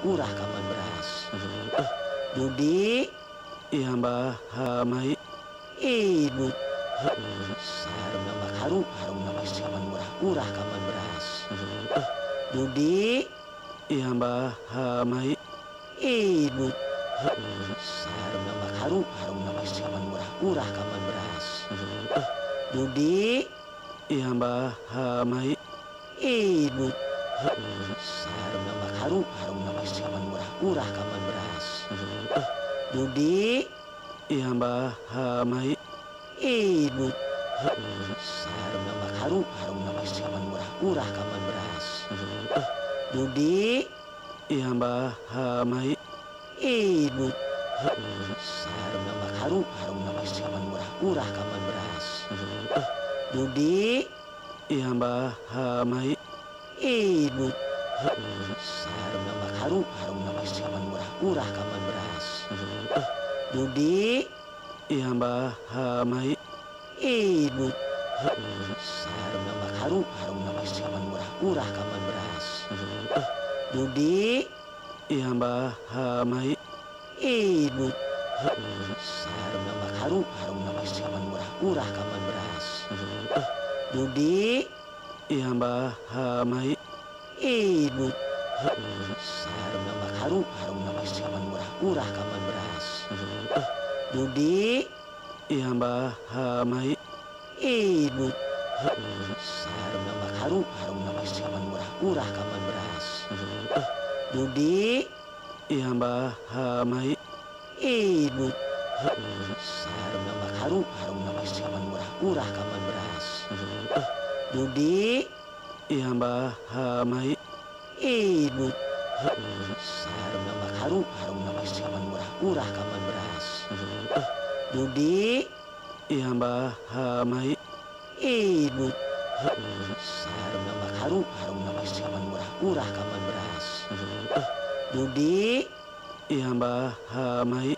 murah kaman beras. Budi, Iya Mbah, Mai. ibu harum nama harum nama kaman murah kaman beras. Budi, Iya Mbah, Mai. ibu harum nama harum nama kaman murah kaman beras. Budi, Iya Mbah, Mai. ibu harum nama harum nama kaman murah kaman beras. Budi, Iya Mbah, Mai. ibu harum nama harum nama kaman murah kaman beras. Budi, Iya Mbah, Mai. ibu harum nama harum nama kaman murah kaman beras. Budi, Iya Mbah, Mai. ibu harum nama harum nama kaman murah kaman beras. Budi, Iya Mbah, Mai. ibu harum nama harum nama kaman murah kaman beras. Budi, Iya Mbah, Mai. ibu harum nama harum nama kaman murah kaman beras. Budi, Iya Mbah, Mai. ibu harum nama harum nama kaman murah kaman beras. Budi, Iya Mbah, Mai. ibu harum nama harum nama kaman murah kaman beras. Budi, Iya Mbah, Mai. ibu harum nama harum nama kaman murah kaman beras. Budi, Iya Mbah, Mai. ibu harum nama harum nama kaman murah kaman beras. Budi, Iya Mbah, Mai. ibu harum nama harum nama kaman murah kaman beras. Budi, Iya Mbah, Mai.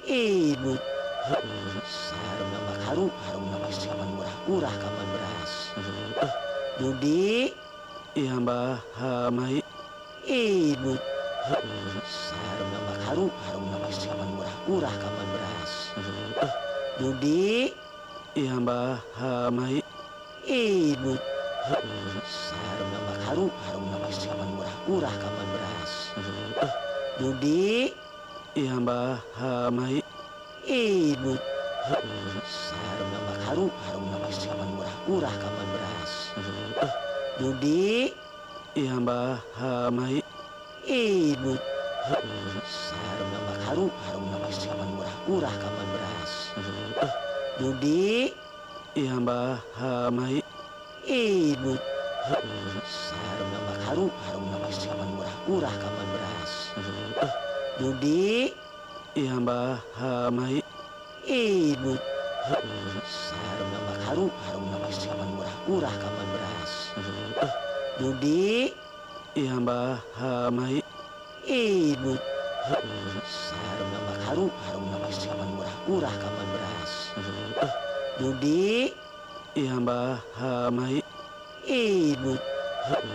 ibu harum nama harum nama kaman murah kaman beras. Budi, Iya Mbah, Mai. ibu harum nama harum nama kaman murah kaman beras. Budi, Iya Mbah, Mai. ibu harum nama harum nama kaman murah kaman beras. Budi, Iya Mbah, Mai. ibu harum nama harum nama kaman murah kaman beras. Budi, Iya Mbah, Mai. ibu harum nama harum nama kaman murah kaman beras. Budi, Iya Mbah, Mai. ibu harum nama harum nama kaman murah kaman beras. Budi, Iya Mbah, Mai. ibu harum nama harum nama kaman murah kaman beras. Budi, Iya Mbah, Mai. ibu harum nama harum nama kaman murah kaman beras. Budi, Iya Mbah, Mai. ibu harum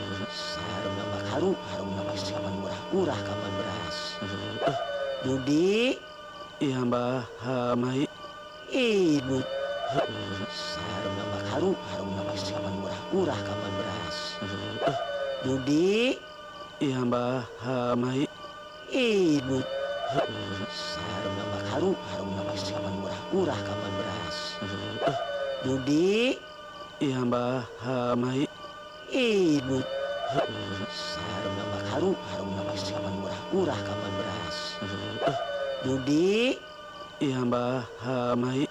nama harum nama kaman murah kaman beras. Budi, Iya Mbah, Mai. ibu harum nama harum nama kaman murah kaman beras. Budi, Iya Mbah, Mai. ibu harum nama harum nama kaman murah kaman beras. Budi, Iya Mbah, Mai. ibu harum nama harum nama kaman murah kaman beras. Budi, Iya Mbah, Mai.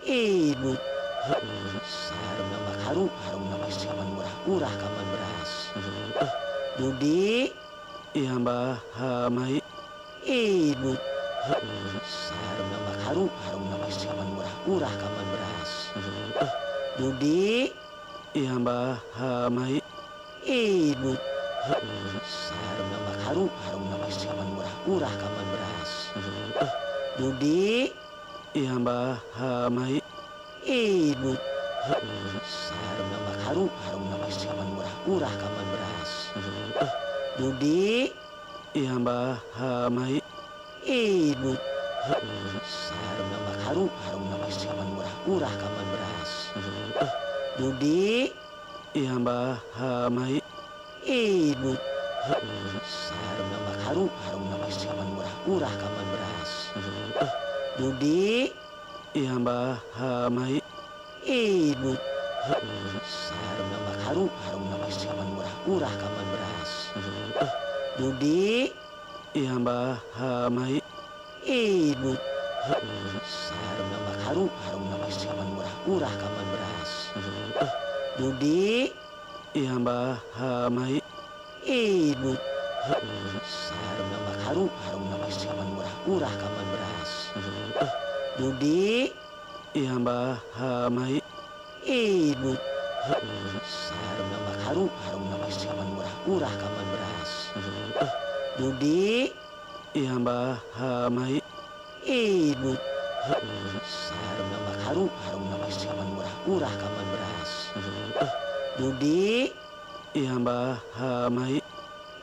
ibu harum nama harum nama kaman murah kaman beras. Budi, Iya Mbah, Mai. ibu harum nama harum nama kaman murah kaman beras. Budi, Iya Mbah, Mai. ibu harum nama harum nama kaman murah kaman beras. Budi, Iya Mbah, Mai. ibu harum nama harum nama kaman murah kaman beras. Budi, Iya mbah, mai. Imut sareng nama harum harum nama siaman murah urah kaman beras. Dudi Iya mbah, mai. imut sareng nama harum harum nama siaman murah urah kaman beras. Dudi Iya mbah, mai. imut sareng nama harum harum nama siaman murah urah kaman beras. Dudi Iya mbah, mai. imut sareng nama harum harum nama siaman murah urah kaman beras. Dudi Iya mbah, mai. imut sareng nama harum harum nama siaman murah urah kaman beras. Dudi Iya mbah, mai. imut sareng nama harum harum nama siaman murah urah kaman beras. Dudi Iya mbah, mai. imut sareng nama harum harum nama siaman murah urah kaman beras. Dudi Iya mbah, mai.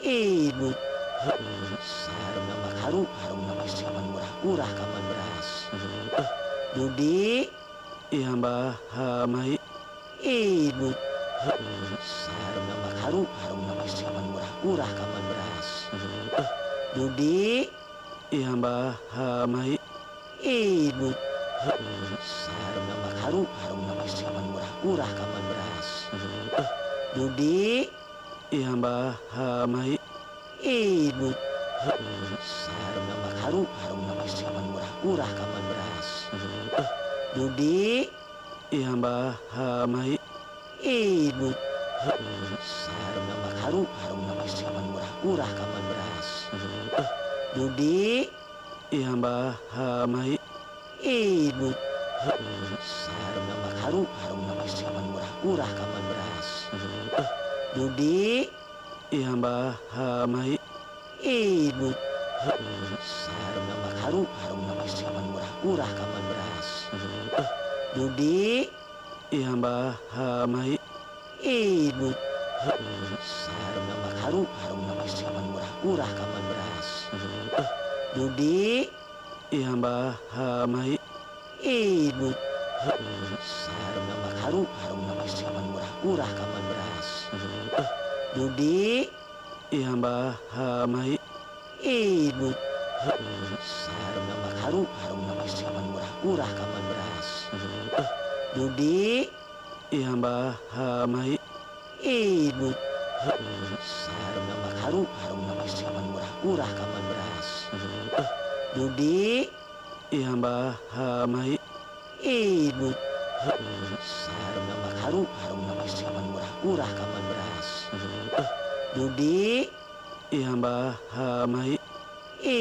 imut sareng nama harum harum nama siaman murah urah kaman beras. Dudi Iya mbah, mai. imut sareng nama harum harum nama siaman murah urah kaman beras. Dudi Iya mbah, mai. imut sareng nama harum harum nama siaman murah urah kaman beras. Dudi Iya mbah, mai. imut sareng nama harum harum nama siaman murah urah kaman beras. Dudi Iya mbah, mai. imut sareng nama harum harum nama siaman murah urah kaman beras. Dudi Iya mbah, mai. imut sareng nama harum harum nama siaman murah urah kaman beras. Dudi Iya mbah, mai. imut sareng nama harum harum nama siaman murah urah kaman beras. Dudi Iya mbah, mai. imut sareng nama harum harum nama siaman murah urah kaman beras. Dudi Iya mbah, mai. imut sareng nama harum harum nama siaman murah urah kaman beras. Dudi Iya mbah, mai. imut sareng nama harum harum nama siaman murah urah kaman beras. Dudi Iya mbah, mai. imut sareng nama harum harum nama siaman murah urah kaman beras. Dudi Iya mbah, mai. imut sareng nama harum harum nama siaman murah urah kaman beras. Dudi Iya mbah, mai.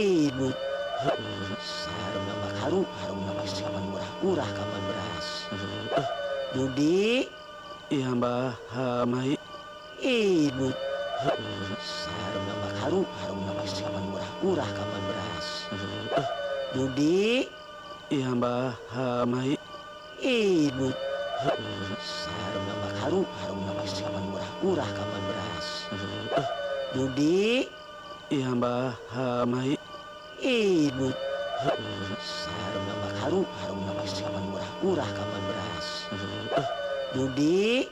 imut sareng nama harum harum nama siaman murah urah kaman beras. Dudi Iya mbah, mai. imut sareng nama harum harum nama siaman murah urah kaman beras. Dudi Iya mbah, mai. imut sareng nama harum harum nama siaman murah urah kaman beras. Dudi Iya mbah, mai. imut sareng nama harum harum nama siaman murah urah kaman beras. Dudi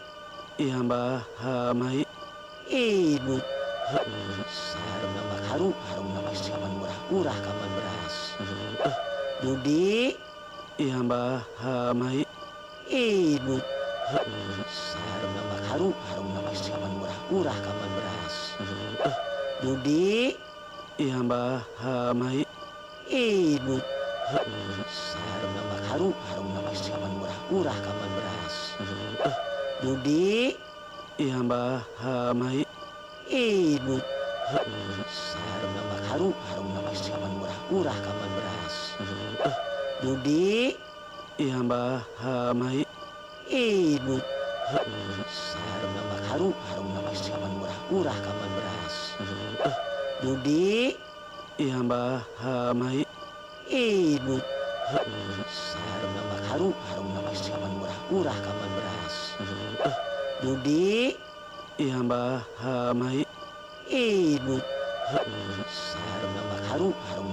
Iya mbah, mai. imut sareng nama harum harum nama siaman murah urah kaman beras. Dudi Iya mbah, mai. imut sareng nama harum harum nama siaman murah urah kaman beras. Dudi Iya mbah, mai. imut sareng nama harum harum nama siaman murah urah kaman beras. Dudi Iya mbah, mai. imut sareng nama harum harum nama siaman murah urah kaman beras. Dudi Iya mbah, mai. imut sareng nama harum harum nama siaman murah urah kaman beras. Dudi Iya mbah, mai. imut sareng nama harum harum nama siaman murah urah kaman beras. Dudi Iya mbah, mai. imut sareng makaru harung